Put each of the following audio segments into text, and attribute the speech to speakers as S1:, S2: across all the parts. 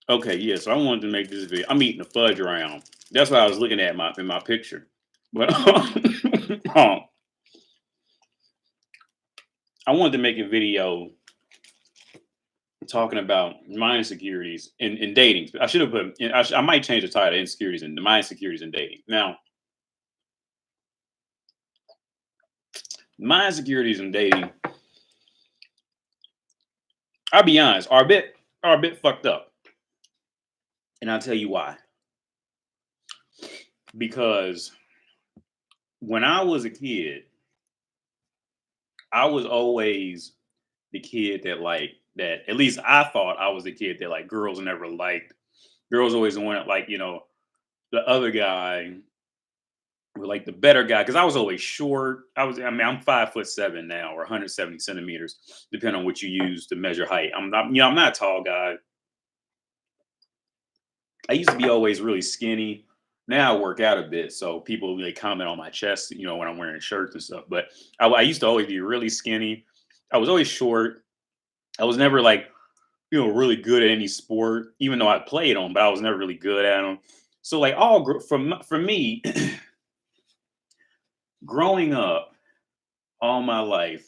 S1: Okay, yeah. So I wanted to make this video. I'm eating a fudge round. That's what I was looking at in my picture. But I wanted to make a video talking about my insecurities in dating. I should have put. I might change the title: insecurities and my insecurities in dating. Now, my insecurities in dating, I'll be honest, are a bit fucked up, and I'll tell you why. Because when I was a kid, I was always the kid that that. At least I thought I was the kid that like girls never liked. Girls always wanted like the other guy or like the better guy because I was always short. I mean I'm 5'7" now or 170 centimeters depending on what you use to measure height. I'm not I'm not a tall guy. I used to be always really skinny. Now I work out a bit, so people they comment on my chest, when I'm wearing shirts and stuff. But I used to always be really skinny. I was always short. I was never like really good at any sport, even though I played them, but I was never really good at them. So like for me, growing up all my life,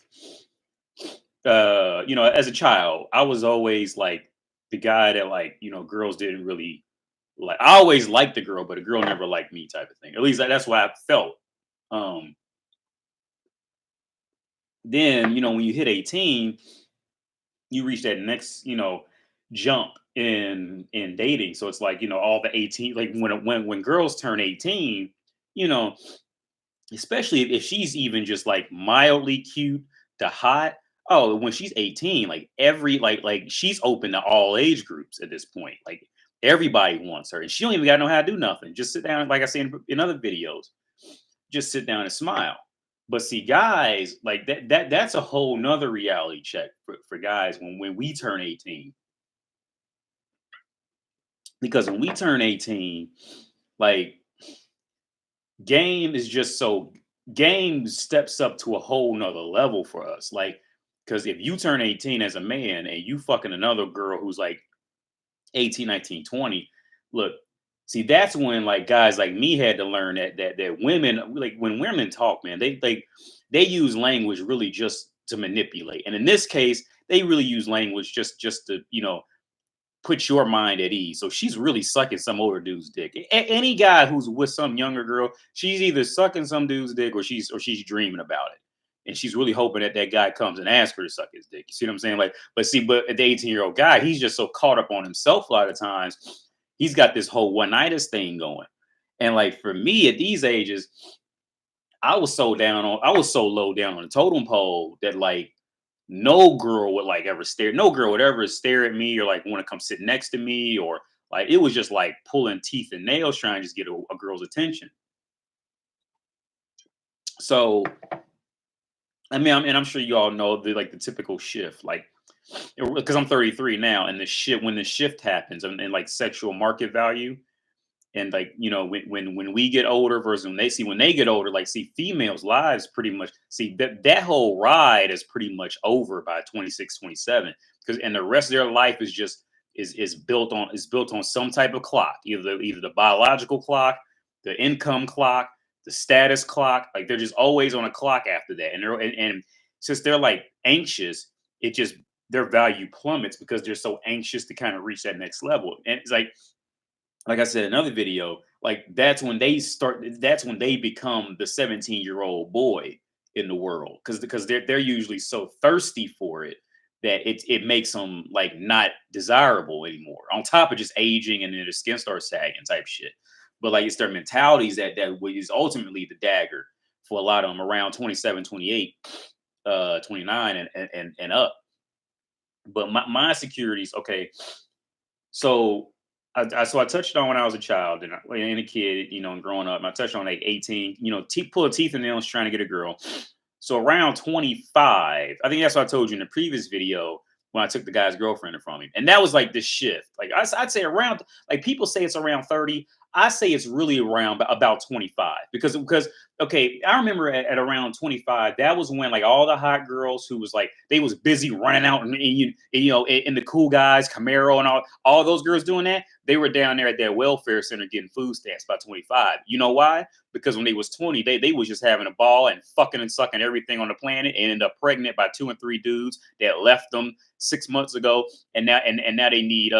S1: as a child, I was always like the guy that like girls didn't really like. I always liked the girl, but a girl never liked me, type of thing. At least that's what I felt. Um, then when you hit 18, you reach that next jump in dating. So it's like all the 18, like when girls turn 18, you know especially if she's even just like mildly cute to hot. Oh, when she's 18, like like she's open to all age groups at this point. Like everybody wants her and she don't even gotta know how to do nothing. Just sit down, like I say in other videos, just sit down and smile. But see, guys, like that's a whole nother reality check for guys when we turn 18. Because when we turn 18, like game is just so game steps up to a whole nother level for us. Like, because if you turn 18 as a man and you fucking another girl who's like 18, 19, 20, look, see, that's when like guys like me had to learn that women, like when women talk, man, they use language really just to manipulate. And in this case, they really use language just to, put your mind at ease. So she's really sucking some older dude's dick. Any guy who's with some younger girl, she's either sucking some dude's dick or she's dreaming about it. And she's really hoping that that guy comes and asks her to suck his dick. You see what I'm saying? Like, but the 18-year-old guy, he's just so caught up on himself a lot of times. He's got this whole one-nighters thing going. And like for me at these ages, I was so low down on the totem pole that like no girl would ever stare at me or like want to come sit next to me or like it was just like pulling teeth and nails trying to just get a girl's attention. So I mean, and I'm sure you all know the typical shift, like because I'm 33 now, and the shit when the shift happens and like sexual market value, and like when we get older versus when they get older, like see females lives pretty much see that whole ride is pretty much over by 26, 27, because and the rest of their life is just is built on some type of clock, either the biological clock, the income clock, the status clock. Like they're just always on a clock after that, and since they're like anxious, it just their value plummets because they're so anxious to kind of reach that next level. And it's like I said in another video, like that's when they become the 17-year-old boy in the world. Because they're usually so thirsty for it that it makes them like not desirable anymore. On top of just aging and then their skin starts sagging type shit. But like it's their mentalities that is ultimately the dagger for a lot of them around 27, 28, 29 and up. But my insecurities, okay. So I touched on when I was a child and a kid, and growing up. And I touched on like 18, pulling teeth and nails trying to get a girl. So around 25, I think that's what I told you in the previous video when I took the guy's girlfriend from him. And that was like the shift. Like I'd say around, like people say it's around 30. I say it's really around about 25 because okay, I remember at around 25, that was when like all the hot girls who was like they was busy running out and the cool guys, Camaro and all those girls doing that, they were down there at that welfare center getting food stamps by 25. You know why? Because when they was 20, they was just having a ball and fucking and sucking everything on the planet and ended up pregnant by two and three dudes that left them 6 months ago, and now they need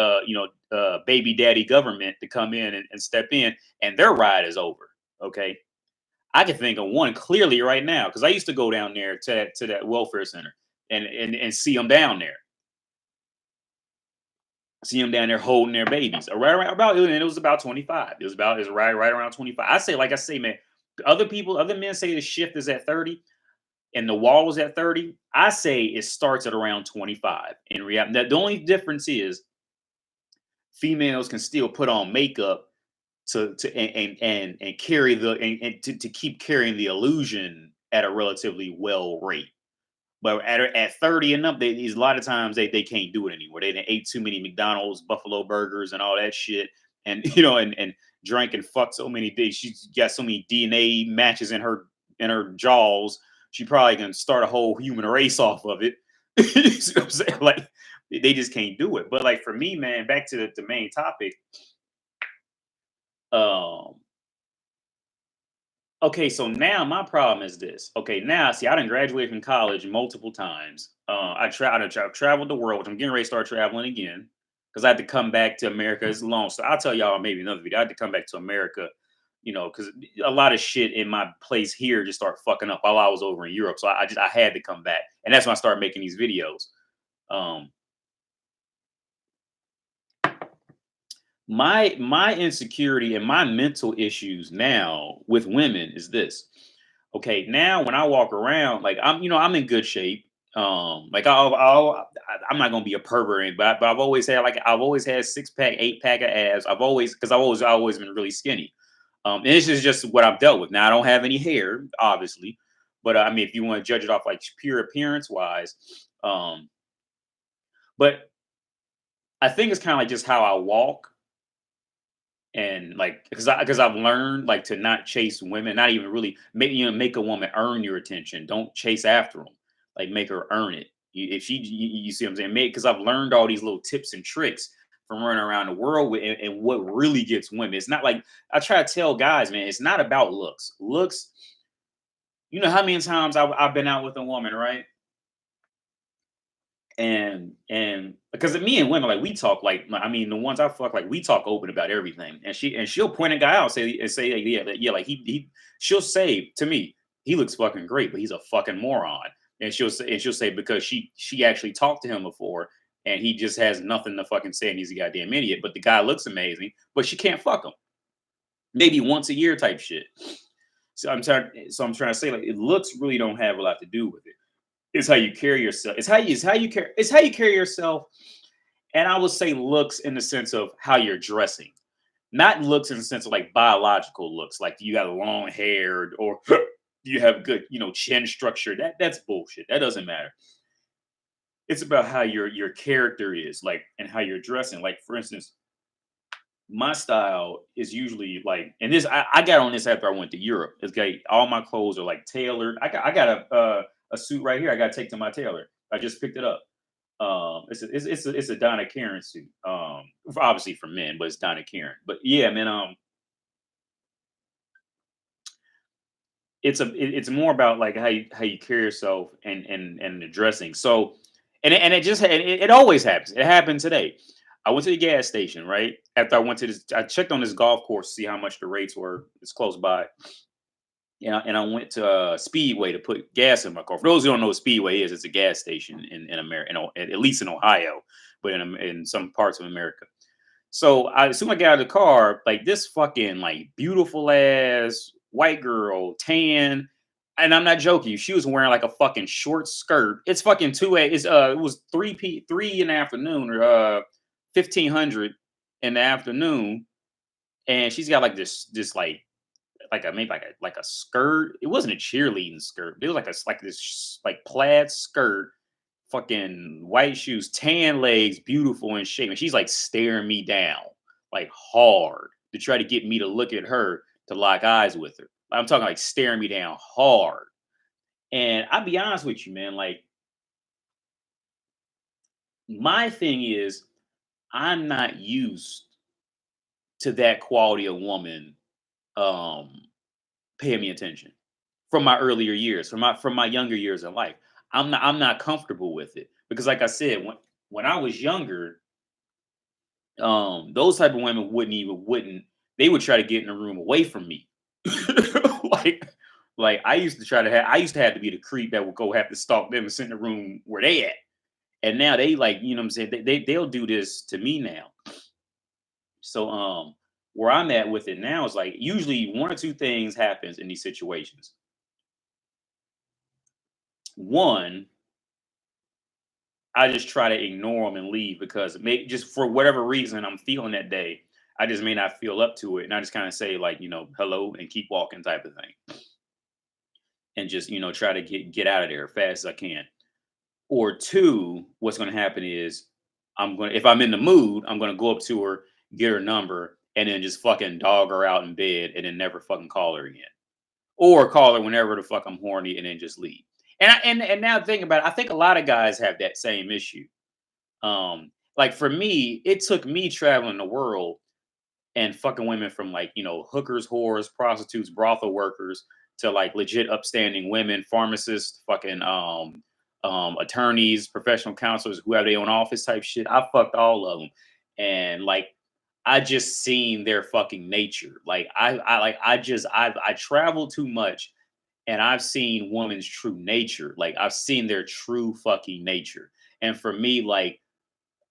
S1: baby daddy government to come in and step in, and their ride is over. Okay, I can think of one clearly right now because I used to go down there to that welfare center and see them down there holding their babies. And it was about 25. It was right around 25. I say, like I say, man, other men say the shift is at 30 and the wall is at 30. I say it starts at around 25. In reality, the only difference is females can still put on makeup to and carry to keep carrying the illusion at a relatively well rate. But at 30 and up, these a lot of times they can't do it anymore. They done ate too many McDonald's, Buffalo burgers, and all that shit, and and drank and fucked so many days. She's got so many DNA matches in her jaws. She probably can start a whole human race off of it. You see what I'm saying? Like they just can't do it. But like for me, man, back to the main topic. Um, Okay, so now my problem is this. Okay, now see, I didn't graduate from college multiple times. I've traveled the world, which I'm getting ready to start traveling again because I had to come back to America. It's long, so I'll tell y'all maybe another video. I had to come back to America, because a lot of shit in my place here just started fucking up while I was over in Europe. So I had to come back, and that's when I started making these videos. Um, my insecurity and my mental issues now with women is this. Okay, now when I walk around, like I'm in good shape. Like I'm not gonna be a pervert, but I've always had 6 pack, 8 pack of abs. Because I've always been really skinny. And this is just what I've dealt with. Now I don't have any hair, obviously, but I mean, if you want to judge it off like pure appearance wise, um, but I think it's kind of like just how I walk. And like because I've learned like to not chase women, not even really make a woman earn your attention. Don't chase after them, like make her earn it. If you see what I'm saying, because I've learned all these little tips and tricks from running around the world and what really gets women. It's not like I try to tell guys, man, it's not about looks. Looks, you know how many times I've been out with a woman, right? And because me and women, like we talk, I mean the ones I fuck, like we talk open about everything, and she'll point a guy out, say like, yeah, like she'll say to me, he looks fucking great, but he's a fucking moron. And she'll say because she actually talked to him before, and he just has nothing to fucking say, and he's a goddamn idiot, but the guy looks amazing, but she can't fuck him, maybe once a year type shit. So I'm trying to say, like, it looks really don't have a lot to do with it. It's how you carry yourself. It's how you carry yourself. And I would say looks in the sense of how you're dressing, not looks in the sense of like biological looks, like you got long hair or you have good, chin structure. That's bullshit. That doesn't matter. It's about how your character is, like, and how you're dressing. Like, for instance, my style is usually like, and I got on this after I went to Europe. It's got all my clothes are like tailored. I got a suit right here. I got to take to my tailor. I just picked it up. It's a Donna Karen suit. Obviously for men, but it's Donna Karen. But yeah, man. It's more about like how you carry yourself and the dressing. So, and it just it always happens. It happened today. I went to the gas station right after I went to this. I checked on this golf course to see how much the rates were. It's close by. And I went to Speedway to put gas in my car. For those who don't know what Speedway is, it's a gas station in America, at least in Ohio, but in some parts of America. So as soon as I got out of the car, like this fucking like beautiful ass white girl, tan, and I'm not joking you, she was wearing like a fucking short skirt. It's fucking it was 3 in the afternoon or 1500 in the afternoon, and she's got like this like a maybe like a skirt. It wasn't a cheerleading skirt. It was like this like plaid skirt, fucking white shoes, tan legs, beautiful in shape. And she's like staring me down like hard to try to get me to look at her to lock eyes with her. I'm talking like staring me down hard. And I'll be honest with you, man. Like my thing is, I'm not used to that quality of woman um paying me attention from my earlier years, from my younger years in life. I'm not comfortable with it because, like I said, when I was younger, those type of women wouldn't they would try to get in the room away from me. like I used to have to be the creep that would go have to stalk them and sit in the room where they at. And now they like, you know what I'm saying? They'll do this to me now. So where I'm at with it now is like usually one or two things happens in these situations. One, I just try to ignore them and leave because just for whatever reason I'm feeling that day, I just may not feel up to it, and I just kind of say like, hello and keep walking type of thing, and just try to get out of there as fast as I can. Or two, what's going to happen is if I'm in the mood, I'm going to go up to her, get her number, and then just fucking dog her out in bed, and then never fucking call her again, or call her whenever the fuck I'm horny, and then just leave. And now think about it, I think a lot of guys have that same issue. Like for me, it took me traveling the world and fucking women from like, hookers, whores, prostitutes, brothel workers to like legit upstanding women, pharmacists, fucking attorneys, professional counselors who have their own office type shit. I fucked all of them. And like I just seen their fucking nature. Like I travel too much and I've seen women's true nature. Like I've seen their true fucking nature. And for me, like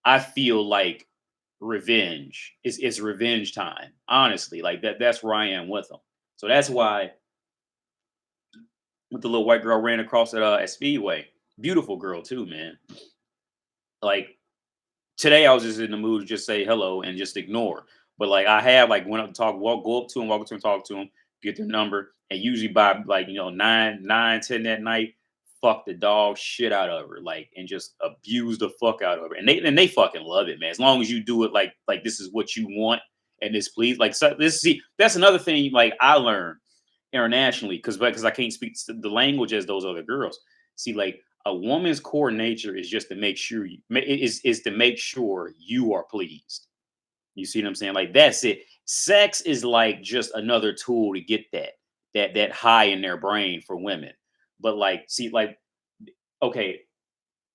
S1: I feel like revenge is revenge time. Honestly, like that's where I am with them. So that's why with the little white girl ran across at Speedway, beautiful girl too, man. Like today, I was just in the mood to just say hello and just ignore. But like I have like went up and talk, go up to him, walk up to him, talk to him, get their number, and usually by like 9, 10 that night, fuck the dog shit out of her, like and just abuse the fuck out of her, and they fucking love it, man. As long as you do it like this is what you want and this please, like so this see that's another thing like I learned internationally because I can't speak the language as those other girls. See, like a woman's core nature is just to make sure is to make sure you are pleased. You see what I'm saying? Like that's it. Sex is like just another tool to get that high in their brain for women. But like, see, like, okay,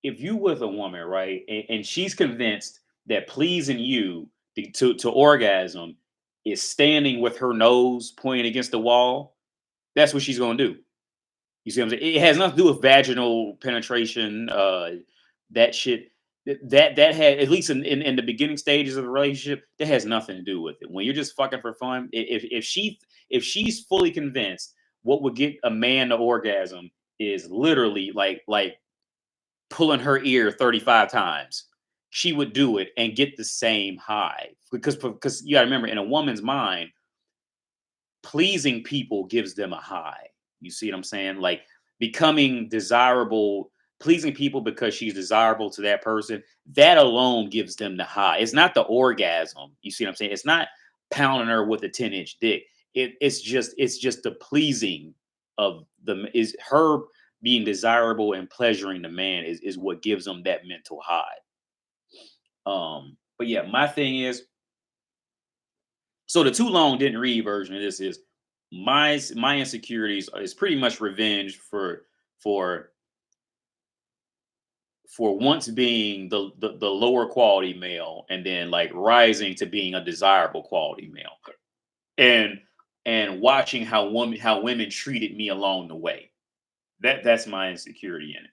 S1: if you with a woman, right, and she's convinced that pleasing you to orgasm is standing with her nose pointing against the wall, that's what she's gonna do. You see what I'm saying? It has nothing to do with vaginal penetration. That shit. That had at least in the beginning stages of the relationship, that has nothing to do with it. When you're just fucking for fun, if she's fully convinced, what would get a man to orgasm is literally like pulling her ear 35 times. She would do it and get the same high because you gotta remember in a woman's mind pleasing people gives them a high. You see what I'm saying? Like becoming desirable, pleasing people because she's desirable to that person, that alone gives them the high. It's not the orgasm. You see what I'm saying? It's not pounding her with a 10-inch dick. It's just the pleasing of the is her being desirable and pleasuring the man is what gives them that mental high. But yeah, my thing is so the too long didn't read version of this is my insecurities is pretty much revenge for for once being the lower quality male and then like rising to being a desirable quality male and watching how women treated me along the way. That's my insecurity in it.